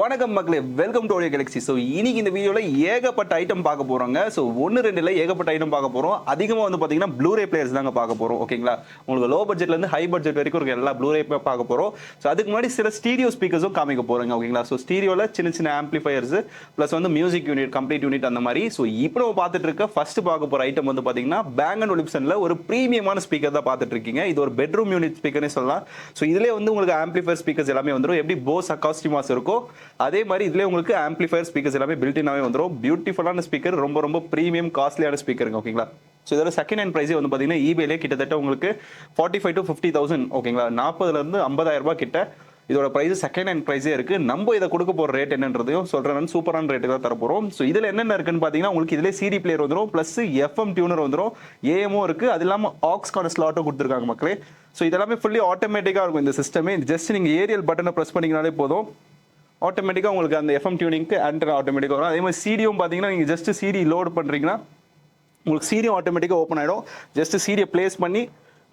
வணக்கம் மக்களே, welcome to audio Galaxy. So இன்னைக்கு இந்த வீடியோவில் ஏகப்பட்ட ஐட்டம் பார்க்க போகிறோங்க. ஸோ ஒன்று ரெண்டு இல்லை, ஏகப்பட்ட ஐட்டம் பார்க்க போகிறோம். அதிகமாக வந்து பார்த்தீங்கன்னா ப்ளூரே பிளேயர்ஸ் தாங்க பார்க்க போகிறோம். ஓகேங்களா, உங்களுக்கு லோ பட்ஜெட்லேருந்து ஹை பட்ஜெட் வரைக்கும் இருக்க எல்லா ப்ளூரே பார்க்க போகிறோம். ஸோ அதுக்கு முன்னாடி சில ஸ்டீரியோ ஸ்பீக்கர்ஸும் காமிக்க போகிறோங்க. ஓகேங்களா, ஸோ ஸ்டீரியோவில் சின்ன சின்ன ஆம்பிளிஃபயர்ஸ் ப்ளஸ் வந்து மியூசிக் யூனிட், கம்ப்ளீட் யூனிட் அந்த மாதிரி. ஸோ இப்போ நம்ம பார்த்துட்டு இருக்க ஃபர்ஸ்ட் பார்க்க போகிற ஐட்டம் வந்து பார்த்தீங்கன்னா Bang & Olufsenல ஒரு ப்ரீமியமான ஸ்பீக்கர் தான் பார்த்துட்டு இருக்கீங்க. இது ஒரு பெட்ரூம் யூனிட் ஸ்பீக்கர்னே சொல்லலாம். ஸோ இதிலே வந்து உங்களுக்கு ஆம்பிளிஃபயர் ஸ்பீக்கர்ஸ் எல்லாமே வந்துடும். எப்படி போஸ் அக்காஸ்டிமாஸ் இருக்கோ அதே மாதிரி இதுல உங்களுக்கு ஆம்பிளிஃபயர் ஸ்பீக்கர்ஸ் எல்லாமே பில்ட்-இனாவே வந்துரும். பியூட்டிஃபுல்லான ஸ்பீக்கர், ரொம்ப ரொம்ப பிரீமியம் காஸ்ட்லியான ஸ்பீக்கருங்க. ஓகேங்களா, ஸோ இதோட செகண்ட் ஹேண்ட் பிரைஸே வந்து பார்த்தீங்கன்னா ஈபேலே கிட்டத்தட்ட உங்களுக்கு 45,000 to 50,000. ஓகேங்களா, 40,000 50,000 ரூபாய் கிட்ட இதோட பிரைஸ் செகண்ட் ஹேண்ட் பிரைஸே இருக்கு. நம்ம இதை கொடுக்க போற ரேட் என்னன்றதையும் சொல்றேன். சூப்பரான ரேட்டு தான் தரப்போறோம். ஸோ இதுல என்னென்ன இருக்குன்னு பார்த்தீங்கன்னா உங்களுக்கு இதுல சிடி பிளேயர் வந்துடும், பிளஸ் எஃப்எம் டியூனர் வந்துடும், ஏஎம்ஓ இருக்கு, அது இல்லாமல் ஆக்ஸ்கான ஸ்லாட்டும் கொடுத்துருக்காங்க மக்களே. ஸோ இதெல்லாமே ஃபுல்லி ஆட்டோமேட்டிக்காக இருக்கும் இந்த சிஸ்டமே. ஜஸ்ட் நீங்க ஏரியல் பட்டனை ப்ரெஸ் பண்ணிங்கனாலே போதும், ஆட்டோமேட்டிக்காக உங்களுக்கு அந்த எஃப்எம் டியூனிங்க்கு ஆண்டர் ஆட்டோமேட்டிக்காக வரும். அதே மாதிரி சிடியும் பார்த்தீங்கன்னா நீங்கள் ஜஸ்ட் சிடி லோட் பண்ணுறீங்கன்னா உங்களுக்கு சிடியும் ஆட்டோமேட்டிக்காக ஓப்பன் ஆகிடும். ஜஸ்ட் சிடியை பிளேஸ் பண்ணி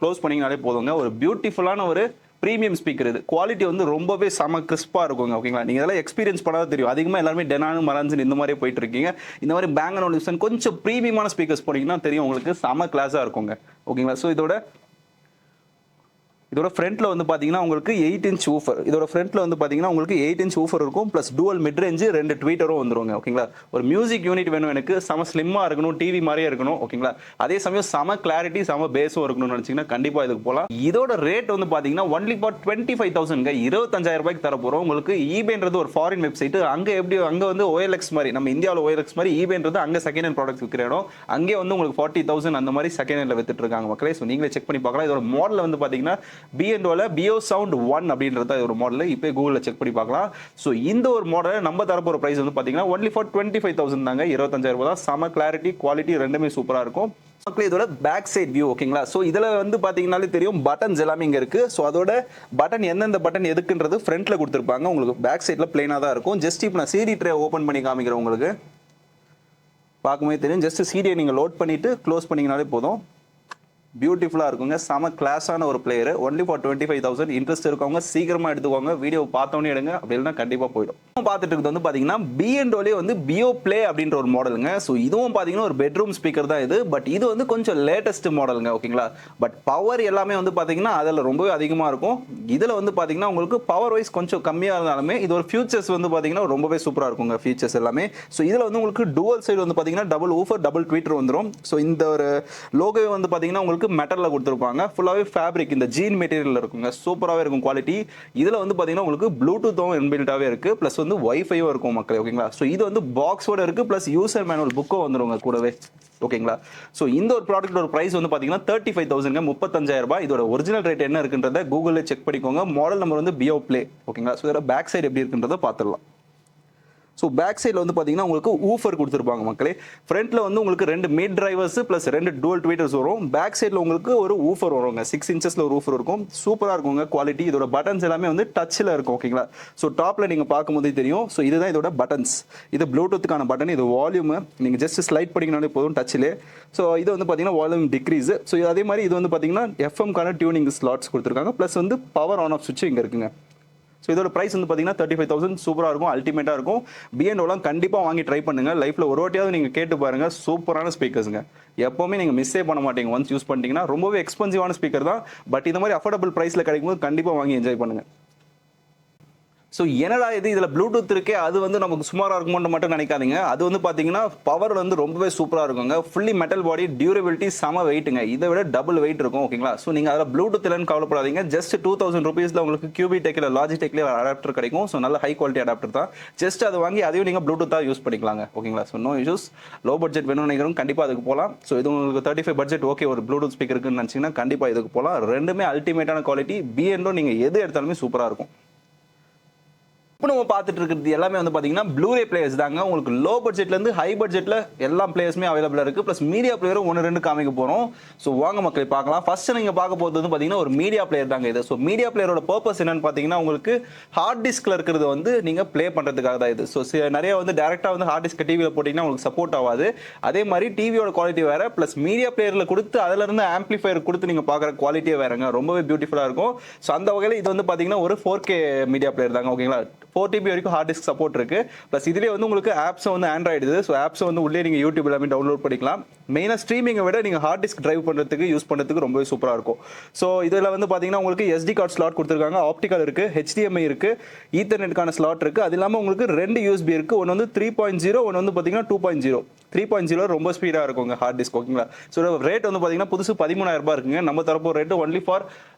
க்ளோஸ் பண்ணிங்கனாலே போதுங்க. ஒரு பியூட்டிஃபுல்லான ஒரு ப்ரீமியம் ஸ்பீக்கர். இது குவாலிட்டி வந்து ரொம்பவே செம கிறிஸ்பாக இருக்குங்க. ஓகேங்களா, நீங்கள் இதெல்லாம் எக்ஸ்பீரியன்ஸ் பண்ணாத தெரியும். அதிகமாக எல்லாருமே டெனானு மரான்ஸ் இந்த மாதிரி போயிட்டு இருக்கீங்க. இந்த மாதிரி Bang & Olufsen கொஞ்சம் ப்ரீமியமான ஸ்பீக்கர்ஸ் போனீங்கன்னா தெரியும் உங்களுக்கு, செம கிளாஸாக இருக்குங்க. ஓகேங்களா, ஸோ இதோட ஃப்ரண்ட்ல வந்து பாத்தீங்கன்னா உங்களுக்கு 8 inch ஊஃபர். இதோட ஃப்ரண்ட்ல வந்து பாத்தீங்கன்னா உங்களுக்கு 8 inch ஊஃபர் இருக்கும், பிளஸ் டூவல் மிட் ரேஞ்ச் 2 ட்வீட்டரும் வந்துருங்க. ஓகேங்களா, ஒரு மியூசிக் யூனிட் வேணும் எனக்கு, செம ஸ்லிம்மா இருக்கணும், டிவி மாதிரியே இருக்கணும். ஓகேங்களா, அதே சமயம் செம கிளாரிட்டி, செம பேஸும் இருக்கணும்னு நினைச்சீங்கன்னா கண்டிப்பா இதுக்கு போகலாம். இதோட ரேட் வந்து பாத்தீங்கன்னா ஒன்லி ஃபார் 25,000. 25,000 ரூபாய்க்கு தர போறோம். உங்களுக்கு ஈபேன்றது ஒரு ஃபாரின் வெப்சைட். அங்க வந்து OLX மாதிரி, நம்ம இந்தியாவில் OLX மாதிரி ஈபேன்றது அங்க செகண்ட் ஹேண்ட் ப்ராடக்ட்ஸ் விற்கிற இடம். அங்கே வந்து உங்களுக்கு 40,000 அந்த மாதிரி செகண்ட் ஹேண்ட்ல வித்துட்டு இருக்காங்க மக்களே. ஸோ நீங்களே செக் பண்ணி பார்க்கலாம். இதோட மாடல் வந்து பாத்தீங்கன்னா B&Oல பியோ சவுண்ட் 1 அப்படின்றத ஒரு மாடல். இப்போ கூகுள்ல செக் பண்ணி பார்க்கலாம். ஸோ இந்த ஒரு மாடலை நம்ம தரப்போற பிரைஸ் வந்து பாத்தீங்கன்னா ஒன்லி ஃபார் 25,000 தாங்க. 25,000 ரூபாய் தான். செம கிளாரிட்டி, குவாலிட்டி ரெண்டுமே சூப்பரா இருக்கும். இதோட பேக் சைட் வியூ. ஓகேங்களா, ஸோ இதுல வந்து பாத்தீங்கன்னாலே தெரியும் பட்டன்ஸ் எல்லாமே இங்க இருக்கு. ஸோ அதோட பட்டன் எந்தெந்த பட்டன் எதுக்குன்றது ஃப்ரண்ட்ல கொடுத்துருப்பாங்க. உங்களுக்கு பேக் சைட்ல பிளைனா தான் இருக்கும். ஜஸ்ட் இப்போ நான் சிடி ட்ரே ஓபன் பண்ணி காமிக்கிறேன். உங்களுக்கு பார்க்கும்போது தெரியும். ஜஸ்ட் சிடியை நீங்க லோட் பண்ணிட்டு க்ளோஸ் பண்ணீங்கனாலே போதும். பியூட்டிஃபுல்லாக இருக்குங்க. செம கிளாஸான ஒரு பிளேயர். Only for 25,000. இன்ட்ரெஸ்ட் இருக்கவங்க சீக்கிரமா எடுத்துக்கோங்க. வீடியோ பார்த்தோன்னே எடுங்க, அப்படி இல்லைன்னா கண்டிப்பாக போயிடும். பார்த்துட்டு இருக்கிறது வந்து பார்த்தீங்கன்னா B&Oலே வந்து பியோ பிளே அப்படின்ற ஒரு மாடலுங்க. ஸோ இதுவும் பார்த்தீங்கன்னா ஒரு பெட்ரூம் ஸ்பீக்கர் தான் இது. பட் இது வந்து கொஞ்சம் லேட்டஸ்ட் மாடலுங்க. ஓகேங்களா, பட் பவர் எல்லாமே வந்து பார்த்தீங்கன்னா அதில் ரொம்பவே அதிகமாக இருக்கும். இதில் வந்து பார்த்தீங்கன்னா உங்களுக்கு பவர் வைஸ் கொஞ்சம் கம்மியாக இருந்தாலுமே இது ஒரு ஃபியூச்சர்ஸ் வந்து பார்த்தீங்கன்னா ரொம்பவே சூப்பராக இருக்குங்க. ஃபீச்சர்ஸ் எல்லாமே. ஸோ இதில் வந்து உங்களுக்கு டுவல் சைடு வந்து பார்த்தீங்கன்னா டபுள் ஊஃபர், டபுள் ட்வீட்டர் வந்துடும். ஸோ இந்த ஒரு லோகோவே வந்து பார்த்தீங்கன்னா உங்களுக்கு மெட்டல்ல கொடுத்துருப்பாங்க. ஃபுல்லாவே ஃபேப்ரிக், இந்த ஜீன் மெட்டீரியல் இருக்குங்க. சூப்பராகவே இருக்கும் குவாலிட்டி. இதுல வந்து பாத்தீங்கன்னா உங்களுக்கு ப்ளூடூத்தும் இன்பில்டாவே இருக்கு, பிளஸ் வந்து வைஃபையும் இருக்கும் மக்களே. ஓகேங்களா, ஸோ இது வந்து பாக்ஸோட இருக்கு, பிளஸ் யூசர் மேனுவல் புக்கும் வந்துருங்க கூடவே. ஓகேங்களா, ஸோ இந்த ஒரு ப்ராடக்ட்டோட பிரைஸ் வந்து பாத்தீங்கன்னா 35,000. 35,000 ரூபாய். இதோட ஒரிஜினல் ரேட் என்ன இருக்குன்றத கூகுள்ல செக் பண்ணிக்கோங்க. மாடல் நம்பர் வந்து பியோ பிளே. ஓகேங்களா, ஸோ இதோட பேக் சைடு எப்படி இருக்குன்றத பார்த்துடலாம். ஸோ பேக் சைடில் வந்து பார்த்தீங்கன்னா உங்களுக்கு ஊஃபர் கொடுத்துருப்பாங்க மக்களே. ஃப்ரண்ட்ல வந்து உங்களுக்கு 2 mid drivers plus 2 dual tweeters வரும். பேக் சைடில் உங்களுக்கு ஒரு ஊஃபர் வருங்க. 6 inchesல ஒரு ஊஃபர் இருக்கும். சூப்பராக இருக்குங்க குவாலிட்டி. இதோட பட்டன்ஸ் எல்லாமே வந்து டச்சில் இருக்கும். ஓகேங்களா, ஸோ டாப்ல நீங்கள் பார்க்கும்போதே தெரியும். ஸோ இதுதான் இதோட பட்டன்ஸ். இது ப்ளூடூத்துக்கான பட்டன். இது வால்யூம் நீங்கள் ஜஸ்ட் ஸ்லைட் பண்ணிங்கனாலே போதும் டச்சிலே. ஸோ இது வந்து பார்த்தீங்கன்னா வால்யூம் டிக்ரீஸ். ஸோ அதே மாதிரி இது வந்து பார்த்தீங்கன்னா எஃப்எம்கான டியூனிங் ஸ்லாட்ஸ் கொடுத்துருக்காங்க. ப்ளஸ் வந்து பவர் ஆன் ஆஃப் சுவிட்ச் இங்கே இருக்குங்க. ஸோ இதோட பிரைஸ் வந்து பார்த்தீங்கன்னா 35,000. சூப்பராக இருக்கும், அல்டிமேட்டாக இருக்கும். B&Oலாம் கண்டிப்பாக வாங்கி ட்ரை பண்ணுங்க. லைஃப்பில் ஒரு வாட்டியாவது நீங்கள் கேட்டு பாருங்க. சூப்பரான ஸ்பீக்கர்ஸுங்க. எப்போவுமே நீங்கள் மிஸ்ஸே பண்ண மாட்டீங்க. ஒன்ஸ் யூஸ் பண்ணிட்டீங்கன்னா ரொம்பவே எக்ஸ்பென்சிவான ஸ்பீக்கர் தான். பட் இந்த மாதிரி அஃபோர்டபுள் ப்ரைஸில் கிடைக்கும்போது கண்டிப்பாக வாங்கி என்ஜாய் பண்ணுங்க. ஸோ என்னடா இது, இதில் ப்ளூடூத் இருக்கே, அது வந்து நமக்கு சுமாராக இருக்குமோன்னு மட்டும் நினைக்காதீங்க. அது வந்து பார்த்தீங்கன்னா பவர் வந்து ரொம்பவே சூப்பராக இருக்குங்க. ஃபுல்லி மெட்டல் பாடி, டியூரபிலிட்டி செம வெயிட்டுங்க. இதை விட டபுள் வெயிட் இருக்கும். ஓகேங்களா, ஸோ நீங்கள் அதில் ப்ளூடூத் இல்லைன்னு கவலைப்படாதீங்க. ஜஸ்ட் 2,000 ருபீஸில் உங்களுக்கு QB-Techல லாஜிடெக்ல அடாப்டர் கிடைக்கும். ஸோ நல்ல ஹை குவாலிட்டி அடாப்டர் தான். ஜஸ்ட் அதை வாங்கி அதையும் நீங்கள் ப்ளூடூத்தாக யூஸ் பண்ணிக்கலாங்க. ஓகேங்களா, so no issues. Low budget வேணும்னு நினைக்கிறோம், கண்டிப்பாக அதுக்கு போகலாம். ஸோ இது உங்களுக்கு 35 பட்ஜெட் ஓகே, ஒரு ப்ளூடூத் ஸ்பீக்கர் இருக்குன்னு நினச்சிங்கன்னா கண்டிப்பாக இதுக்கு போகலாம். ரெண்டுமே அல்டிமேட்டான குவாலிட்டி. B&O நீங்கள் எது எடுத்தாலுமே சூப்பராக இருக்கும். இப்போ நம்ம பார்த்துட்டு இருக்கிறது எல்லாமே வந்து பார்த்தீங்கன்னா ப்ளூரே பிளேயர்ஸ் தாங்க. உங்களுக்கு லோ பட்ஜெட்லேருந்து ஹை பட்ஜெட்டில் எல்லா பிளேயர்ஸுமே அவைலபிளாக இருக்குது. ப்ளஸ் மீடியா பிளேயரும் 1-2 காமிக்க போகிறோம். ஸோ வாங்க மக்கள் பார்க்கலாம். ஃபர்ஸ்ட் நீங்கள் பார்க்க போகிறது வந்து பார்த்தீங்கன்னா ஒரு மீடியா பிளேயர் தாங்க இது. ஸோ மீடியா பிளேயரோட பர்பஸ் என்னன்னு பார்த்தீங்கன்னா உங்களுக்கு ஹார்ட் டிஸ்கில் இருக்கிறது வந்து நீங்கள் ப்ளே பண்ணுறதுக்காக தான் இது. ஸோ நிறைய வந்து டேரெக்டாக வந்து ஹார்ட் டிஸ்க் டிவியில் போட்டிங்கன்னா உங்களுக்கு சப்போர்ட் ஆகாது. அதே மாதிரி டிவியோட குவாலிட்டி வேறு, ப்ளஸ் மீடியா பிளேயரில் கொடுத்து அதிலிருந்து ஆம்பிளிஃபையர் கொடுத்து நீங்கள் பார்க்குற குவாலிட்டியே வேறுங்க. ரொம்பவே பியூட்டிஃபுல்லாக இருக்கும். ஸோ அந்த வகையில் இது வந்து பார்த்தீங்கன்னா ஒரு 4K மீடியா பிளேயர் தாங்க. ஓகேங்களா, 4TB வரைக்கும் ஹார்ட் டிஸ்க் சப்போர்ட் இருக்கு. ப்ளஸ் இதுலேயே வந்து உங்களுக்கு ஆப்ஸ் வந்து ஆண்ட்ராய்டு இது. ஸோ ஆப்ஸ் வந்து உள்ளே நீங்கள் யூடியூப் எல்லாமே டவுன்லோட் பண்ணிக்கலாம். மெயினாக ஸ்ட்ரீமிங்கை விட நீங்கள் ஹார்ட் டிஸ்க் டிரைவ் பண்ணுறதுக்கு யூஸ் பண்ணுறதுக்கு ரொம்பவே சூப்பராக இருக்கும். ஸோ இதில் வந்து பார்த்தீங்கன்னா உங்களுக்கு SD கார்டு ஸ்லாட் கொடுத்துருக்காங்க, ஆப்டிக்கல் இருக்குது, HDMI இருக்குது, ஈத்தர்நெட்டுக்கான ஸ்லாட் இருக்குது. அது இல்லாமல் உங்களுக்கு 2 USB இருக்குது. ஒன்று வந்து 3.0, ஒன்று வந்து பார்த்தீங்கன்னா 2.0. 3.0 ரொம்ப ஸ்பீடாக இருக்குங்க ஹார்ட் டிஸ்க். ஓகேங்களா, ஸோ ரேட் வந்து பார்த்தீங்கன்னா புதுசு 13,000 ரூபாய் இருக்குங்க. நம்ம தரப்போ ரேட்டு ஒன்லி ஃபார்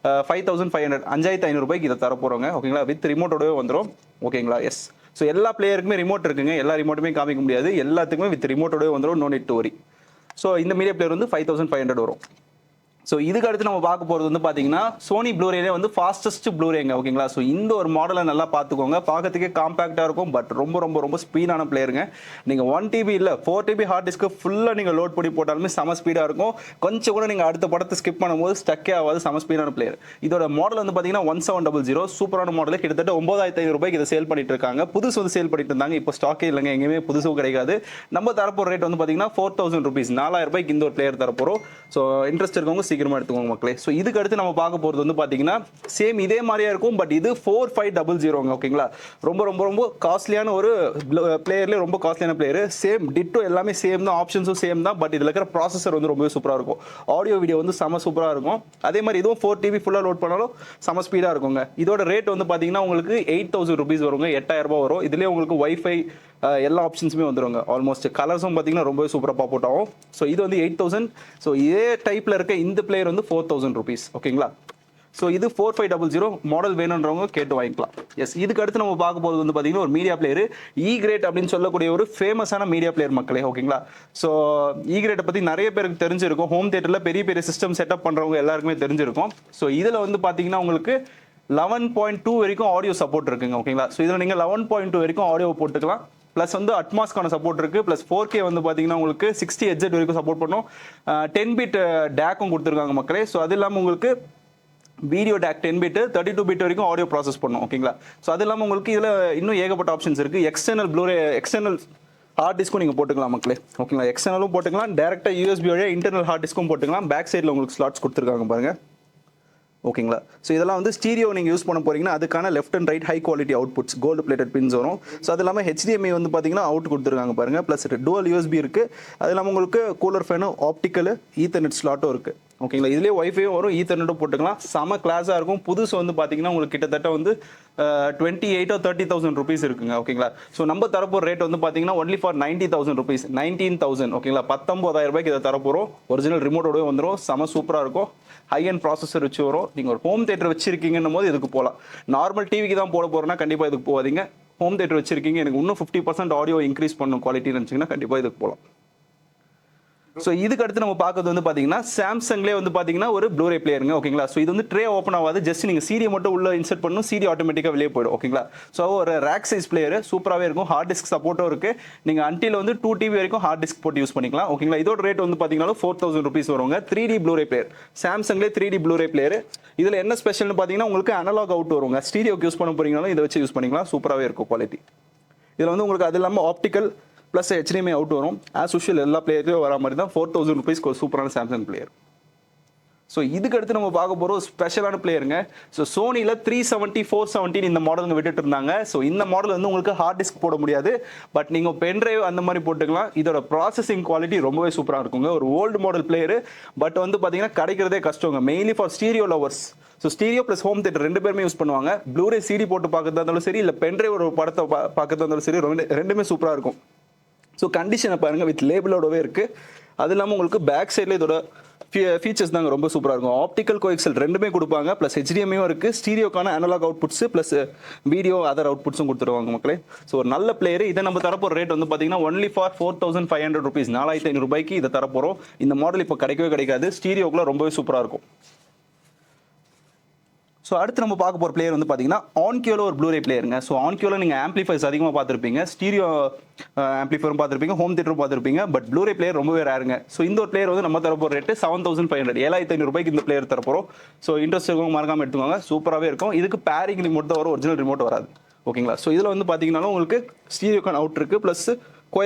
5,500, 5,500 ரூபாய்க்கு இதை தரப்போகிறோங்க. ஓகேங்களா, வித் ரிமோட்டோடவே வந்துடும். ஓகேங்களா, எஸ். ஸோ எல்லா பிளேயருக்குமே ரிமோட் இருக்குங்க. எல்லா ரிமோட்டுமே காமிக்க முடியாது, எல்லாத்துக்குமே வித் ரிமோட்டோடவே வந்துடும். No need to worry. So இந்த மீடியா பிளேயர் வந்து 5,500 வரும். ஸோ இதுக்கு அடுத்து நம்ம பார்க்க போகிறது வந்து பார்த்தீங்கன்னா சோனி ப்ளூரேலே வந்து ஃபாஸ்டஸ்ட் ப்ளூரேங்க. ஓகேங்களா, ஸோ இந்த ஒரு மாடலை நல்லா பார்த்துக்கோங்க. பார்க்கறதுக்கே காம்பேக்டாக இருக்கும், பட் ரொம்ப ரொம்ப ரொம்ப ஸ்பீடான பிளேயருங்க. நீங்கள் 1TB இல்லை 4TB ஹார்ட் டிஸ்க்கு ஃபுல்லாக நீங்கள் லோட் பண்ணி போட்டாலுமே செம ஸ்பீடாக இருக்கும். கொஞ்சம் கூட நீங்கள் அடுத்த படத்தை ஸ்கிப் பண்ணும்போது ஸ்டக்கே ஆகாது. செம ஸ்பீடான பிளேயர். இதோட மாடல் வந்து பார்த்தீங்கன்னா 1700. சூப்பரான மாடல். கிட்டத்தட்ட 9,500 ரூபாய்க்கு இதை சேல் பண்ணிட்டு இருக்காங்க. புதுசு வந்து சேல் பண்ணிட்டு இருந்தாங்க. இப்போ ஸ்டாக்கே இல்லைங்க, எங்கேயுமே புதுசும் கிடைக்காது. நம்ம தரப்போகிற ரேட் வந்து பார்த்தீங்கன்னா 4,000 ரூபீஸ், 4,000 ரூபாய்க்கு இந்த ஒரு பிளேயர் தரப்போகிறோம். ஸோ இன்ட்ரெஸ்ட் இருக்கவங்க சீக்கிரமா எடுத்துக்கோங்க மக்களே. ஸோ இதுக்கு அடுத்து நம்ம பார்க்க போகிறது வந்து பார்த்தீங்கன்னா சேம் இதே மாதிரியா இருக்கும், பட் இது 4500. ஓகேங்களா, ரொம்ப ரொம்ப ரொம்ப காஸ்ட்லியான ஒரு பிளேயர்லேயே ரொம்ப காஸ்ட்லியான பிளேயர். சேம் டிட்டோ எல்லாமே சேம் தான், ஆப்ஷன்ஸும் சேம் தான், பட் இதில் இருக்கிற ப்ராசஸர் வந்து ரொம்பவே சூப்பராக இருக்கும். ஆடியோ வீடியோ வந்து செம சூப்பராக இருக்கும். அதே மாதிரி இதுவும் 4TB ஃபுல்லாக லோட் பண்ணாலும் செம ஸ்பீடாக இருக்குங்க. இதோட ரேட் வந்து பார்த்தீங்கன்னா உங்களுக்கு 8,000 ரூபீஸ் வருங்க, 8,000 ரூபாய் வரும். இதுலேயே உங்களுக்கு வைஃபை எல்லா ஆப்ஷன்ஸுமே வந்துருங்க. ஆல்மோஸ்ட் கலர்ஸும் பார்த்தீங்கன்னா ரொம்பவே சூப்பராக பாப்போட் ஆகும். ஸோ இது வந்து 8,000. ஸோ இதே டைப்பில் இருக்க இந்த பிளேயர் வந்து 4,000 ரூபீஸ். ஓகேங்களா, ஸோ இது 4500 மாடல் வேணுன்றவங்க கேட்டு வாங்கிக்கலாம். எஸ், இதுக்கு அடுத்து நம்ம பார்க்க போகிறது வந்து பார்த்தீங்கன்னா ஒரு மீடியா பிளேயர் கிரேட் அப்படின்னு சொல்லக்கூடிய ஒரு ஃபேமஸான மீடியா பிளேயர் மக்களே. ஓகேங்களா, ஸோ கிரேட்டை பற்றி நிறைய பேருக்கு தெரிஞ்சிருக்கும். ஹோம் தியேட்டரில் பெரிய பெரிய சிஸ்டம் செட்டப் பண்ணுறவங்க எல்லாருக்குமே தெரிஞ்சிருக்கும். ஸோ இதில் வந்து பார்த்தீங்கன்னா உங்களுக்கு 11.2 வரைக்கும் ஆடியோ சப்போர்ட் இருக்குங்க. ஓகேங்களா, ஸோ இதில் நீங்கள் 11.2 வரைக்கும் ஆடியோ போட்டுக்கலாம். ப்ளஸ் வந்து அட்மாஸ்க்கான சப்போர்ட் இருக்குது. ப்ளஸ் 4K வந்து பார்த்தீங்கன்னா உங்களுக்கு 60 Hz வரைக்கும் சப்போர்ட் பண்ணும். 10 பிட் டேக்கும் கொடுத்துருக்காங்க மக்களே. ஸோ அது இல்லாமல் உங்களுக்கு வீடியோ டேக் 10 பிட் 32 பிட் வரைக்கும் ஆடியோ ப்ராசஸ் பண்ணும். ஓகேங்களா, ஸோ அது இல்லாமல் உங்களுக்கு இதில் இன்னும் ஏகப்பட்ட ஆப்ஷன்ஸ் இருக்குது. எக்ஸ்டர்னல் ப்ளூரே, எக்ஸ்டர்னல் ஹார்ட் டிஸ்க்கும் நீங்கள் போட்டுக்கலாம் மக்களே. ஓகேங்களா, எக்ஸ்டர்னலும் போட்டுக்கலாம், டேரெக்டாக USB வழியாக இன்டர்னல் ஹார்ட் டிஸ்க்கும் போட்டுக்கலாம். பேக் சைடில் உங்களுக்கு ஸ்லாட்ஸ் கொடுத்துருக்காங்க பாருங்கள். ஓகேங்களா, ஸோ இதெல்லாம் வந்து ஸ்டீரியோ நீங்கள் யூஸ் பண்ண போறீங்கன்னா அதுக்கான left and right high quality outputs, gold plated pins வரும். ஸோ அது இல்லாமல் HDMI வந்து பார்த்தீங்கன்னா அவுட் கொடுத்துருக்காங்க பாருங்க. ப்ளஸ் டுவல் USB இருக்குது. அது இல்லாமல் உங்களுக்கு கூலர் ஃபேனும், ஆப்டிக்கல், ஈத்தர்நெட் ஸ்லாட்டும் இருக்குது. ஓகேங்களா, இதுலேயே வைஃபையும் வரும், ஈத்தர்நெட்டும் போட்டுக்கலாம். செம கிளாஸாக இருக்கும். புதுசு வந்து பார்த்தீங்கன்னா உங்களுக்கு கிட்டத்தட்ட வந்து 28 or 30,000 ரூபீஸ் இருக்குங்க. ஓகேங்களா, ஸோ நம்ம தரப்போகிற ரேட் வந்து பார்த்தீங்கன்னா ஒன்லி ஃபார் 90,000 ரூபீஸ், 19,000. ஓகேங்களா, 19,000 ரூபாய்க்கு இதை தரப்போகிறோம். ஒரிஜினல் ரிமோட்டோடவே வந்துடும். செம சூப்பராக இருக்கும். ஹை அண்ட் ப்ராசஸர் வச்சு வரும். நீங்கள் ஒரு ஹோம் தியேட்டர் வச்சிருக்கீங்கன்னும் போது இதுக்கு போகலாம். நார்மல் டிவிக்கு தான் போட போகிறோன்னா கண்டிப்பாக இதுக்கு போகாதீங்க. ஹோம் தியேட்டர் வச்சிருக்கீங்க, எனக்கு இன்னும் 50% ஆடியோ இன்க்ரீஸ் பண்ணும் குவாலிட்டின்னு நினச்சிங்கன்னா கண்டிப்பாக இதுக்கு போகலாம். ஸோ இதுக்கு அடுத்து நம்ம பார்க்கறது வந்து பார்த்தீங்கன்னா சாம்சங்லேயே வந்து பார்த்தீங்கன்னா ஒரு ப்ளூரே பிளேயருங்க. ஓகேங்களா, ஸோ இது வந்து ட்ரே ஓப்பன் ஆகாது. ஜஸ்ட் நீங்கள் CD மட்டும் உள்ள இன்சர்ட் பண்ணணும், CD ஆட்டோமேட்டிக்காக வெளியே போயிடும். ஓகேங்களா, ஸோ ஒரு ரேக் சைஸ் பிளேயர் சூப்பராகவே இருக்கும். ஹார்ட் டிஸ்க் சப்போர்ட்டும் இருக்குது. நீங்கள் அன்டில் வந்து 2TB வரைக்கும் ஹார்ட் டிஸ்க் போட்டு யூஸ் பண்ணிக்கலாம். ஓகேங்களா, இதோட ரேட் வந்து பார்த்தீங்கன்னா 4,000 ரூபீஸ் வருவாங்க. 3D ப்ளூரே பிளேயர், சாம்சங்லேயே 3D ப்ளூரே பிளேயர். இதில் என்ன ஸ்பெஷல்னு பார்த்தீங்கன்னா உங்களுக்கு அனலாக் அவுட் வருவாங்க. ஸ்டீரியோக்கு யூஸ் பண்ண போறீங்கனாலும் இதை வச்சு யூஸ் பண்ணிக்கலாம். சூப்பராகவே இருக்கும் குவாலிட்டி. இதில் வந்து உங்களுக்கு அது இல்லாமல் ஆப்டிக்கல் ப்ளஸ் HDMI அவுட் வரும். ஆஸ் யூஷுவல் எல்லா பிளேயருக்கும் வர மாதிரி தான் 4,000 ரூபீஸ்க்கு ஒரு சூப்பரான சாம்சங் பிளேயர். ஸோ இதுக்கு அடுத்து நம்ம பார்க்க போகிற ஒரு ஸ்பெஷலான பிளேயருங்க. ஸோ சோனியில் 370, 470 இந்த மாடலுங்க விட்டுட்டு இருந்தாங்க. ஸோ இந்த மாடல் வந்து உங்களுக்கு ஹார்ட் டிஸ்க் போட முடியாது, பட் நீங்கள் பென்ட்ரைவ் அந்த மாதிரி போட்டுக்கலாம். இதோட ப்ராசஸிங் குவாலிட்டி ரொம்பவே சூப்பராக இருக்குங்க. ஒரு ஓல்டு மாடல் பிளேயர், பட் வந்து பார்த்தீங்கன்னா கிடைக்கிறதே கஷ்டங்க. Mainly for stereo lovers. So stereo plus home theatre ரெண்டு பேருமே யூஸ் பண்ணுவாங்க. ப்ளூரே CD போட்டு பார்க்கறதா இருந்தாலும் சரி, இல்லை பென்ட்ரைவ் ஒரு படத்தை பார்க்கறதா இருந்தாலும் சரி, ரெண்டுமே சூப்பராக இருக்கும். ஸோ கண்டிஷனை பாருங்கள், வித் லேபிளோடவே இருக்குது. அது இல்லாமல் உங்களுக்கு பேக் சைடில் இதோட ஃபீச்சர்ஸ் தாங்க ரொம்ப சூப்பராக இருக்கும். ஆப்டிக்கல் கோஎக்சல் ரெண்டுமே கொடுப்பாங்க. ப்ளஸ் HDMIயும் இருக்குது. ஸ்டீரியோக்கான analogue outputs plus video other அவுட்புட்ஸும் கொடுத்துருவாங்க மக்களே. ஸோ ஒரு நல்ல பிளேயர். இதை நம்ம தரப்போகிற ரேட் வந்து பார்த்தீங்கன்னா ஒன்லி ஃபார் 4,500 ரூபீஸ், 4,500 ரூபாய்க்கு இதை தரப்போகிறோம். இந்த மாடல் இப்போ கிடைக்கவே கிடைக்காது. ஸ்டீரியோக்குள்ள ரொம்பவே சூப்பராக இருக்கும். ஸோ அடுத்து நம்ம பார்க்க போகிற பிளேயர் வந்து பார்த்தீங்கன்னா ஆன்கியோல ஒரு ப்ளூரே பிளேயருங்க. ஸோ ஆன்கியோல நீங்கள் ஆம்பிளிஃபைஸ் அதிகமாக பார்த்துருப்பீங்க, ஸ்டீரியோ ஆம்பிளிஃபைரும் பார்த்துருப்பீங்க, ஹோம் தியேட்டரும் பார்த்துருப்பீங்க. பட் ப்ளூரே பிளேயர் ரொம்பவே ரேருங்க. ஸோ இந்த ஒரு பிளேயர் வந்து நம்ம தரப்போகிற ரேட்டு 7500, 7500 ரூபாய்க்கு இந்த பிளேயர் தரப்போகிறோம். ஸோ இன்ட்ரெஸ்ட் இருக்கவங்க மறக்காமல் எடுத்துக்கோங்க, சூப்பராகவே இருக்கும். இதுக்கு பேரிங் ரிமோட் தான் வரும், ஒரிஜினல் ரிமோட் வராது. ஓகேங்களா. ஸோ இதில் வந்து பார்த்தீங்கன்னா உங்களுக்கு ஸ்டீரியோக்கான அவுட் இருக்குது, ப்ளஸ்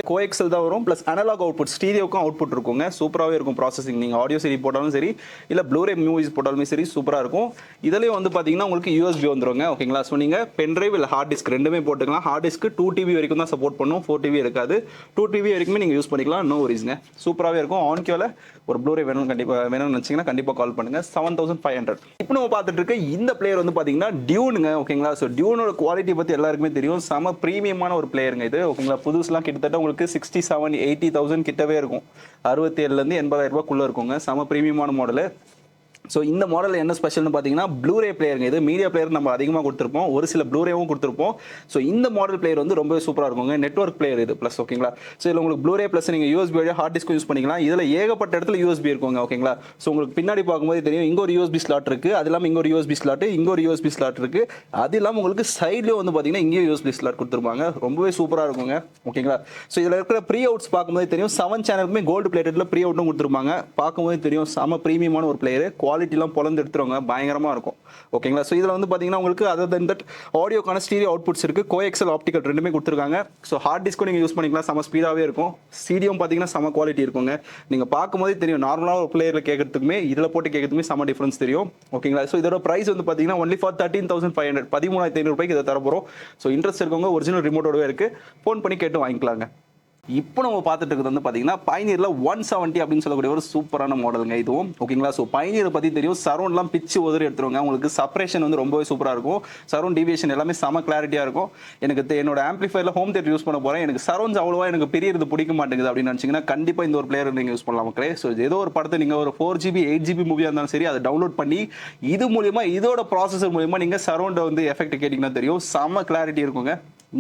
கோஎக்ஸல் தான் வரும், ப்ளஸ் அனலாக் அவுட்புட் ஸ்டீரியோக்கும் அவுட்புட் இருக்குங்க. சூப்பராகவே இருக்கும் ப்ராசஸிங். நீங்கள் ஆடியோ சரி போட்டாலும் சரி, இல்லை ப்ளூரே மூவிஸ் போட்டாலுமே சரி சூப்பராக இருக்கும். இதுலேயும் வந்து பார்த்தீங்கன்னா உங்களுக்கு யூஎஸ்பி வந்துருங்க. ஓகேங்களா. ஸோ நீங்கள் பென்ட்ரைவ் இல்லை ஹார்ட் டிஸ்க் ரெண்டுமே போட்டுக்கலாம். ஹார்ட் டிஸ்க்கு 2 TB வரைக்கும் தான் சப்போர்ட் பண்ணும், 4 TB இருக்காது. 2 TB வரைக்குமே நீங்கள் யூஸ் பண்ணிக்கலாம், நோ வரிஸ்ங்க. சூப்பராகவே இருக்கும். ஆன்கியோல ஒரு ப்ளூரே வேணும்னு நினச்சிங்கன்னா கண்டிப்பாக கால் பண்ணுங்கள். 7500. இப்போ நம்ம பார்த்துட்டு இருக்க இந்த பிளேயர் வந்து பார்த்தீங்கன்னா டியூனுங்க. ஓகேங்களா. ஸோ டியூனோட குவாலிட்டி பற்றி எல்லாருக்குமே தெரியும், செம ப்ரீமியமான ஒரு பிளேயருங்க இது. ஓகேங்களா. புதுசுலாம் கிட்டத்தட்ட உங்களுக்கு 67-80,000 கிட்டவே இருக்கும். 67,000 80,000 ரூபாய்க்குள்ளே இருக்குங்க. செம ப்ரீமியமான மாடலு. ஸோ இந்த மாடலில் என்ன ஸ்பெஷல்னு பார்த்தீங்கன்னா ப்ளூரே பிளேயருங்க. இது மீடியா பிளேயர் நம்ம அதிகமாக கொடுத்துருப்போம், ஒரு சில ப்ளூரேவும் கொடுத்துருப்போம். ஸோ இந்த மாடல் பிளேயர் வந்து ரொம்ப சூப்பராக இருக்குங்க. நெட்வொர்க் பிளேயர் இது ப்ளஸ். ஓகேங்களா. ஸோ இதில் உங்களுக்கு ப்ளூரே ப்ளஸ் நீங்கள் யூஎஸ்பி வழியாக ஹார்ட் டிஸ்க்கும் யூஸ் பண்ணிக்கலாம். இதில் ஏகப்பட்ட இடத்துல யூஎஸ்பி இருக்குங்க. ஓகேங்களா. ஸோ உங்களுக்கு பின்னாடி பார்க்கும்போது தெரியும், இங்கே ஒரு யூஎஸ்பி ஸ்லாட் இருக்குது, அது இல்லாமல் இங்கே ஒரு யூஎஸ்பி ஸ்லாட், இங்கே ஒரு யூஎஸ்பி ஸ்லாட் இருக்குது. அது இல்லாமல் உங்களுக்கு சைட்லேயும் வந்து பார்த்தீங்கன்னா இங்கேயும் யூஎஸ்பி ஸ்லாட் கொடுத்துருப்பாங்க. ரொம்பவே சூப்பராக இருக்குங்க. ஓகேங்களா. ஸோ இதில் இருக்கிற ப்ரீ அவுட்ஸ் பார்க்கும்போது தெரியும், 7 சேனலுக்குமே கோல்டு பிளேட்டட்ல ப்ரீ அவுட்டும் கொடுத்துருப்பாங்க. பார்க்கும்போது தெரியும் செம ப்ரீமியமான ஒரு பிளேயர். குவாலிட்டிலாம் பொலந்து எடுத்துருவாங்க, பயங்கரமாக இருக்கும். ஓகேங்களா. ஸோ இதில் வந்து பார்த்தீங்கன்னா உங்களுக்கு அதர் தென் தட் ஆடியோக்கான ஸ்டீரியோ அவுட்புட்ஸ் இருக்குது, கோஎக்ஸல் ஆப்டிக்கல் ரெண்டுமே கொடுத்துருக்காங்க. ஸோ ஹார்ட் டிஸ்க்கும் நீங்கள் யூஸ் பண்ணிக்கலாம், செம ஸ்பீடாகவே இருக்கும். சிடியும் பார்த்தீங்கன்னா செம குவாலிட்டி இருக்குங்க. நீங்கள் பார்க்கும்போதே தெரியும், நார்மலாக ஒரு பிளேயரில் கேட்கறதுக்குமே இதில் போட்டு கேட்கறதுமே செம டிஃபரன்ஸ் தெரியும். ஓகேங்களா. ஸோ இதோட ப்ரைஸ் வந்து பார்த்தீங்கன்னா ஒன்லி ஃபார் 13,500, 13,500 ரூபாய்க்கு இதை தரப்போகிறோம். ஸோ இன்ட்ரெஸ்ட் இருக்கவங்க ஒரிஜினல் ரிமோட்டோடவே இருக்குது, ஃபோன் பண்ணி கேட்டு வாங்கிக்கலாங்க. இப்போ நம்ம பார்த்துட்டு இருக்கிறது வந்து பார்த்தீங்கன்னா பைனியரில் 170 அப்படின்னு சொல்லக்கூடிய ஒரு சூப்பரான மாடலுங்க இதுவும். ஓகேங்களா. ஸோ பைனியரை பற்றி தெரியும், சரௌண்ட்லாம் பிச்சு உதறி எடுத்துருவாங்க. உங்களுக்கு செப்பரேஷன் வந்து ரொம்பவே சூப்பராக இருக்கும். சரௌண்ட் டிவியேஷன் எல்லாமே செம கிளாரிட்டியாக இருக்கும். எனக்கு என்னோட ஆம்பிளிஃபையரில் ஹோம் தியேட்டர் யூஸ் பண்ண போகிறேன், எனக்கு சரௌண்ட்ஸ் அவ்வளோவா எனக்கு பிரியறது பிடிக்க மாட்டேங்குது அப்படின்னு நினச்சிங்கன்னா கண்டிப்பாக இந்த ஒரு பிளேயர் நீங்கள் யூஸ் பண்ணலாம் மக்களே. ஸோ ஏதோ ஒரு படத்தை நீங்கள் ஒரு 4GB 8GB மூவியாக இருந்தாலும் சரி, அதை டவுன்லோட் பண்ணி இது மூலியமா இதோட ப்ராசஸர் மூலியமா நீங்கள் சரௌண்டை வந்து எஃபெக்ட் கேட்டிங்கன்னா தெரியும், செம கிளாரிட்டி இருக்குங்க.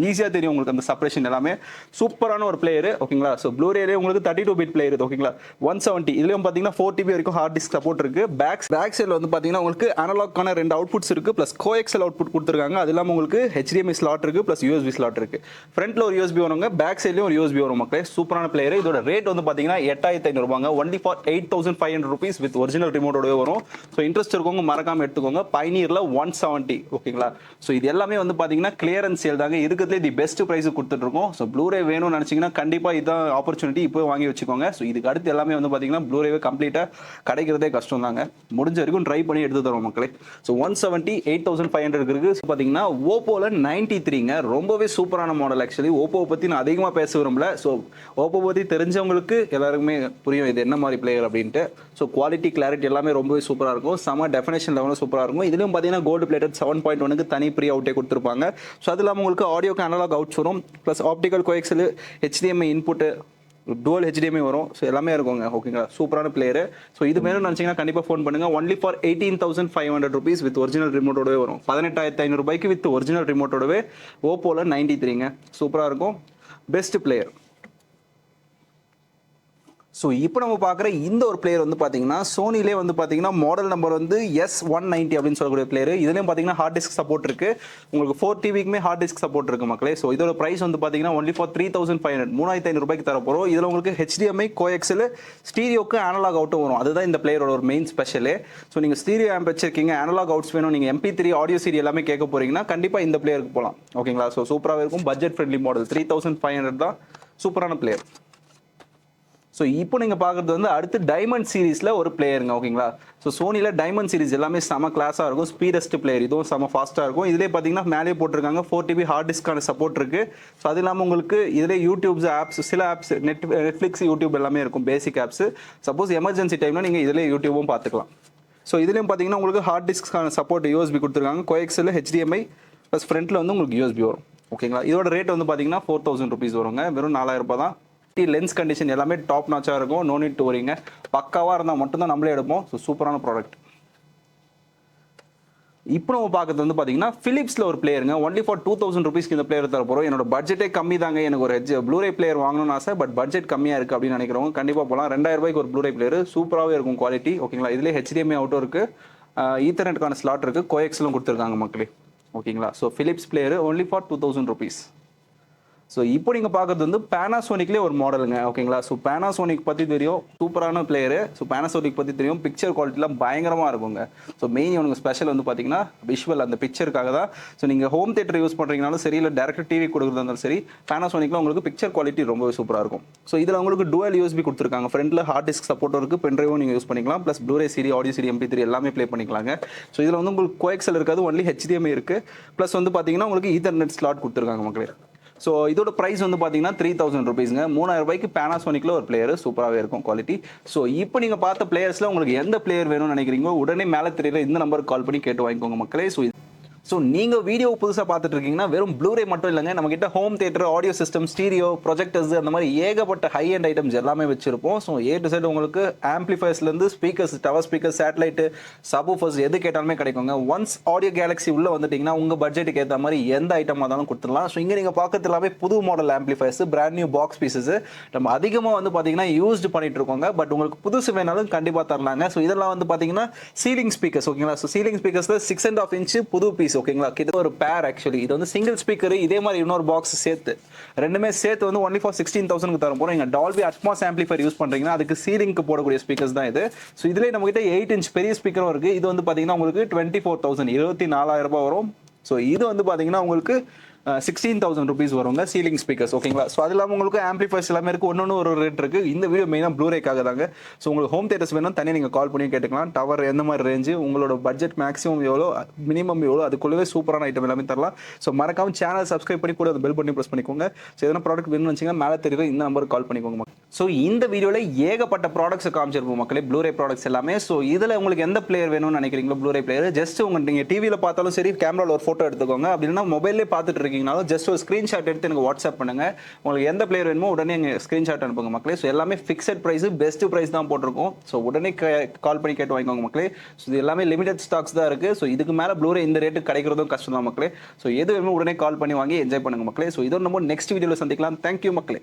ஈஸியாக தெரியும் உங்களுக்கு அந்த செப்பரேஷன் எல்லாமே. சூப்பரான ஒரு பிளேயர். ஓகேங்களா. ஸோ ப்ளூரேலே உங்களுக்கு 32 பிட் பிளேயர் இது. ஓகேங்களா. 170 இதுலேயும் பார்த்தீங்கன்னா 4 TB வரைக்கும் ஹார்ட் டிஸ்க் சப்போர்ட் இருக்கு. பேக் சைடில் வந்து பார்த்தீங்கன்னா உங்களுக்கு அனலாக்கான 2 அவுட்புட்ஸ் இருக்கு, ப்ளஸ் கோஎக்ஸல் அவுட்புட் கொடுத்துருக்காங்க. அது இல்லாமல் உங்களுக்கு HDMI ஸ்லாட் இருக்கு, ப்ளஸ் USB ஸ்லாட் இருக்கு. ஃப்ரண்ட்ல ஒரு USB வருங்க, பேக் சைட்லேயும் ஒரு USB வரும் மக்களே. சூப்பரான பிளேயர். இதோட ரேட் வந்து பார்த்தீங்கன்னா 8,500 ரூபாங்க. Only for 8,500 rupees with original ரிமோட்டோடவே வரும். ஸோ இன்ட்ரெஸ்ட் இருக்கவங்க மறக்காம எடுத்துக்கோங்க. பைனியரில் 170. ஓகேங்களா. ஸோ இது எல்லாமே வந்து பார்த்தீங்கன்னா கிளியரன்ஸ் சேல் தாங்க, இருக்கிறதுலே தி பெஸ்ட் பிரைஸ் கொடுத்துட்டு இருக்கோம். ஸோ ப்ளூரே வேணும்னு நினைச்சீங்கன்னா கண்டிப்பா இதான் ஆப்பர்ச்சுனிட்டி, இப்போ வாங்கி வச்சுக்கோங்க. ஸோ இதுக்கு அடுத்து எல்லாமே வந்து பார்த்தீங்கன்னா ப்ளூரேவே கம்ப்ளீட்டா கிடைக்கிறதே கஷ்டம் தாங்க. முடிஞ்ச வரைக்கும் ட்ரை பண்ணி எடுத்து தரோம் மக்களே. ஸோ 170 8,500 இருக்கு. பார்த்தீங்கன்னா ஓப்போல 93ங்க, ரொம்பவே சூப்பரான மாடல். ஆக்சுவலி ஓப்போ பத்தி நான் அதிகமாக பேச விரும்பல. ஸோ ஓப்போ பத்தி தெரிஞ்சவங்களுக்கு எல்லாருக்குமே புரியும் இது என்ன மாதிரி பிளேயர் அப்படின்ட்டு. ஸோ குவாலிட்டி கிளாரிட்டி எல்லாமே ரொம்பவே சூப்பராக இருக்கும். செம டெஃபினேஷன் லெவலும் சூப்பராக இருக்கும். இதுலையும் பார்த்தீங்கன்னா கோல்டு பிளேட்டட் 7.1க்கு தனி ப்ரீ அவுட்டே கொடுத்துருப்பாங்க. ஸோ அது இல்லாமல் உங்களுக்கு ஆடியோக்கு அனலாக் அவுட்ஸ் வரும், plus optical coaxial HDMI input dual HDMI வரும். ஸோ எல்லாமே இருக்குங்க. ஓகேங்களா. சூப்பரான பிளேயர். ஸோ இது வேணும்னு நினச்சிங்கன்னா கண்டிப்பாக ஃபோன் பண்ணுங்க. Only for 18,500 rupees with original ரிமோட்டோடவே வரும். 18,500 ரூபாய்க்கு வித் ஒரிஜினல் ரிமோட்டோடவே ஓப்போல 93ங்க. சூப்பராக இருக்கும். Best player. ஸோ இப்போ நம்ம பார்க்குற இந்த ஒரு பிளேயர் வந்து பார்த்தீங்கன்னா சோனிலே வந்து பார்த்தீங்கன்னா மாடல் நம்பர் வந்து S190 அப்படின்னு சொல்லக்கூடிய பிளேயர். இதுலேயும் பார்த்தீங்கன்னா ஹார்ட் டிஸ்க் சப்போர்ட் இருக்குது. உங்களுக்கு 4 TBக்குமே ஹார்ட் டிஸ்க் சப்போர்ட் இருக்குது மக்களே. ஸோ இதோட ப்ரைஸ் வந்து பார்த்தீங்கன்னா ஒன்லி ஃபார் 3,500, 3,500 ரூபாய்க்கு தர போகிறோம். இதில் உங்களுக்கு HDMI கோஎக்ஸல் ஸ்டீரியோக்கு அனலாக் அவுட்டும் வரும். அதுதான் இந்த பிளேயரோட ஒரு மெயின் ஸ்பெஷலு. ஸோ நீங்கள் ஸ்டீரியோ ஆம்ப் வச்சிருக்கீங்க, அனலாக் அவுட்ஸ் வேணும், நீங்கள் MP3 ஆடியோ சீடி எல்லாமே கேட்க போகிறீங்கன்னா கண்டிப்பாக இந்த பிளேயருக்கு போகலாம். ஓகேங்களா. ஸோ சூப்பராகவே இருக்கும். Budget friendly model. 3,500 தான். சூப்பரான பிளேயர். ஸோ இப்போ நீங்கள் பார்க்குறது வந்து அடுத்து டைமண்ட் சீரீஸில் ஒரு பிளேயருங்க. ஓகேங்களா. ஸோ சோனியில் டைமண்ட் சீரிஸ் எல்லாமே செம கிளாஸாக இருக்கும். Speediest player. இதுவும் செம ஃபாஸ்ட்டாக இருக்கும். இதிலே பார்த்தீங்கன்னா மேலே போட்டிருக்காங்க 4 TB ஹார்ட் டிஸ்க்கான சப்போர்ட் இருக்குது. ஸோ அது இல்லாமல் உங்களுக்கு இதிலே யூடியூப்ஸ் ஆப்ஸ், சில ஆப்ஸ் நெட்ஃப்ளிக்ஸ் யூடியூப் எல்லாமே இருக்கும், பேசிக் ஆப்ஸ். சப்போஸ் எமர்ஜென்சி டைமில் நீங்கள் இதிலே யூடியூபும் பார்த்துக்கலாம். ஸோ இதுலேயும் பார்த்தீங்கன்னா உங்களுக்கு ஹார்ட் டிஸ்க்கான சப்போர்ட் USB கொடுத்துருக்காங்க. கோஎக்ஸல் HDMI ப்ளஸ் ஃப்ரண்ட்டில் வந்து உங்களுக்கு USB வரும். ஓகேங்களா. இதோட ரேட் வந்து பார்த்தீங்கன்னா 4,000 rupees வருங்க. வெறும் 4,000 ரூபாய் தான். லென்ஸ் கண்டிஷன் எல்லாமே டாப் நாச்சாக இருக்கும். நோ நீட் டு வரிங்க. பக்காவாக இருந்தால் மட்டும்தான் நம்மளே எடுப்போம். ஸோ சூப்பரான ப்ராடக்ட். இப்போ நம்ம பார்க்கறது வந்து பார்த்தீங்கன்னா ஃபிலிப்ஸில் ஒரு பிளேயருங்க. ஒன்லி ஃபார் 2,000 rupeesக்கு இந்த பிளேயர் தர போகிறோம். என்னோட பட்ஜெட்டே கம்மி தாங்க. எனக்கு ஒரு ப்ளூரே பிளேயர் வாங்கணும்னு ஆசை, பட் பட்ஜெட் கம்மியாக இருக்குது அப்படின்னு நினைக்கிறவங்க கண்டிப்பாக போகலாம். 2,000 ரூபாய்க்கு ஒரு ப்ளூரே பிளேயர். சூப்பராகவே இருக்கும் குவாலிட்டி. ஓகேங்களா. இதிலே HDMI அவுட்டும் இருக்குது, ஈத்தர்நெட்டுக்கான ஸ்லாட் இருக்குது, கோஎக்ஸலும் கொடுத்துருக்காங்க மக்களே. ஓகேங்களா. So Philips player only for 2000 rupees. So இப்போ நீங்கள் பார்க்குறது வந்து பேனாசோனிக்லேயே ஒரு மாடலுங்க. ஓகேங்களா. ஸோ பேனாசோனிக் பற்றி தெரியும், சூப்பரான பிளேயரு. ஸோ பேனாசோனிக் பற்றி தெரியும், பிக்சர் குவாலிட்டிலாம் பயங்கரமாக இருக்குங்க. ஸோ மெயின் இவனுக்கு ஸ்பெஷல் வந்து பார்த்தீங்கன்னா விஷுவல், அந்த பிக்சருக்காக தான். ஸோ நீங்கள் ஹோம் தேட்டர் யூஸ் பண்ணுறீங்கனாலும் சரி, இல்லை டேரக்ட் டிவி கொடுக்குறதா இருந்தாலும் சரி, பேனாசோனிக்கில் உங்களுக்கு பிக்சர் குவாலிட்டி ரொம்பவே சூப்பராக இருக்கும். ஸோ இதில் உங்களுக்கு டுவல் யூஎஸ்பி கொடுத்துருக்காங்க. ஃப்ரண்ட்டில் ஹார்ட் டிஸ்க் சப்போர்ட் இருக்குது, பென்ட்ரைவும் நீங்கள் யூஸ் பண்ணிக்கலாம். Plus Blu-ray CD, audio CD, MP3 எல்லாமே ப்ளே பண்ணிக்கலாங்க. ஸோ இதில் வந்து உங்களுக்கு கோஎக்ஸல் இருக்காது, ஒன்லி HDMI இருக்குது. ப்ளஸ் வந்து பார்த்தீங்கன்னா உங்களுக்கு ஈத்தர்நெட் ஸ்லாட் கொடுத்துருக்காங்க மக்களே. ஸோ இதோட ப்ரைஸ் வந்து பார்த்தீங்கன்னா 3000 rupeesங்க. 3000 ரூபாய்க்கு பேனாசோனிக்கில் ஒரு பிளேயர் சூப்பராகவே இருக்கும் குவாலிட்டி. ஸோ இப்போ நீங்கள் பார்த்த பிளேயர்ஸில் உங்களுக்கு எந்த பிளேயர் வேணும்னு நினைக்கிறீங்களோ உடனே மேலே தெரியல இந்த நம்பருக்கு கால் பண்ணி கேட்டு வாங்கிக்கோங்க மக்களே. ஸோ நீங்கள் வீடியோ புதுசாக பார்த்துட்டு இருக்கீங்கன்னா வெறும் ப்ளூரே மட்டும் இல்லைங்க, நம்மகிட்ட home theatre, audio system, stereo, projectors, அந்த மாதிரி ஏகப்பட்ட ஹை அண்ட் ஐட்டம்ஸ் எல்லாமே வச்சிருப்போம். ஸோ A to Z உங்களுக்கு ஆம்பிளிஃபயர்ஸ்லேருந்து speakers, tower speaker, satellite, subwoofers எது கேட்டாலுமே கிடைக்குங்க. ஒன்ஸ் ஆடியோ கேலக்ஸி உள்ளே வந்துட்டிங்கன்னா உங்கள் பட்ஜெட்டுக்கு ஏற்ற மாதிரி எந்த ஐட்டமாக இருந்தாலும் கொடுத்துடலாம். ஸோ இங்கே நீங்கள் பார்க்கறது எல்லாமே புது model amplifiers, brand new box pieces. நம்ம அதிகமாக வந்து பார்த்தீங்கன்னா யூஸ்டு பண்ணிட்டு இருக்கோங்க. பட் உங்களுக்கு புதுசு வேணாலும் கண்டிப்பாக தரலாங்க. ஸோ இதெல்லாம் வந்து பார்த்தீங்கன்னா சீலிங் ஸ்பீக்கர்ஸ். ஓகேங்களா. ஸோ சீலிங் ஸ்பீக்கர்ஸில் 6.5 inch புது பீஸ். ஓகேங்களா. இது ஒரு பேர் ஆக்சுவலி. இது வந்து சிங்கிள் ஸ்பீக்கர், இதே மாதிரி இன்னொரு பாக்ஸ் சேர்த்து ரெண்டுமே சேர்த்து வந்து ஒன்லி ஃபார் 16,000 தர போறோம். நீங்க டால்பி அட்மாஸ் ஆம்பிளிஃபயர் யூஸ் பண்றீங்கன்னா அதுக்கு சீலிங்க்கு போடக்கூடிய ஸ்பீக்கர்ஸ் தான் இது. ஸோ இதுலேயே நம்ம கிட்ட 8 inch பெரிய ஸ்பீக்கரும் இருக்கு. இது வந்து பாத்தீங்கன்னா உங்களுக்கு 24,000 24,000 ரூபாய் வரும். ஸோ இது வந்து பாத்தீங்கன்னா உங்களுக்கு 16,000 rupees வருங்க சீலிங் ஸ்பீக்கர்ஸ். ஓகேங்களா. ஸோ அது இல்லாமல் உங்களுக்கு ஆம்பிளிஃபயர்ஸ் எல்லாமே இருக்குது, ஒன்று ஒரு ரேட் இருக்குது. இந்த வீடியோ மெயினாக ப்ளூரேக்காக தாங்க. ஸோ உங்களுக்கு ஹோம் தியேட்டர்ஸ் வேணும் தனியாக நீங்கள் கால் பண்ணி கேட்டுக்கலாம். டவர் எந்த மாதிரி ரேஞ்சு, உங்களோட பட்ஜெட் மேக்ஸிமம் எவ்வளோ, மினிமம் எவ்வளோ, அதுக்குள்ளவே சூப்பரான ஐட்டம் எல்லாமே தரலாம். ஸோ மறக்காம சேனல் சப்ஸ்கிரைப் பண்ணி கூட பெல் பண்ணி ப்ரெஸ் பண்ணிக்கோங்க. ஸோ எதனா ப்ராடக்ட் வேணும்னு வச்சிங்கன்னா மேலே தெரியுற இந்த நம்பருக்கு கால் பண்ணிக்கோங்க. ஸோ இந்த வீடியோவில் ஏகப்பட்ட ப்ராடக்ட்ஸ் காமிச்சிருப்போம் மக்களே, ப்ளூரே ப்ராடக்ட்ஸ் எல்லாமே. ஸோ இதில் உங்களுக்கு எந்த பிளேயர் வேணும்னு நினைக்கிறீங்களோ ப்ளூரே பிளேயர், ஜஸ்ட் நீங்கள் டிவியில் பார்த்தாலும் சரி, கேமராவில் ஒரு ஃபோட்டோ எடுத்துக்கோங்க. அப்படின்னா மொபைல்லே பார்த்துட்டு இருக்கீங்கனாலும் ஜஸ்ட் ஒரு ஸ்க்ரீன்ஷாட் எடுத்து எனக்கு வாட்ஸ்அப் பண்ணுங்க. உங்களுக்கு எந்த பிளேயர் வேணுமோ உடனே எங்கள் ஸ்க்ரீன்ஷாட் அனுப்புங்க மக்களே. ஸோ எல்லாமே ஃபிக்ஸட் ப்ரைஸ், பெஸ்ட் ப்ரைஸ் தான் போட்டிருக்கோம். ஸோ உடனே கால் பண்ணி கேட்டு வாங்கிக்கோங்க மக்களே. ஸோ இது எல்லாமே லிமிடெட் ஸ்டாக்ஸ் தான் இருக்குது. ஸோ இதுக்கு மேலே ப்ளூரே இந்த ரேட்டுக்கு கிடைக்கிறதும் கஷ்டம் தான் மக்களே. ஸோ எது வேணுமோ உடனே கால் பண்ணி வாங்கி என்ஜாய் பண்ணுங்க மக்களே. ஸோ இதோட நம்ம நெக்ஸ்ட் வீடியோவில் சந்திக்கலாம். தேங்க்யூ மக்களே.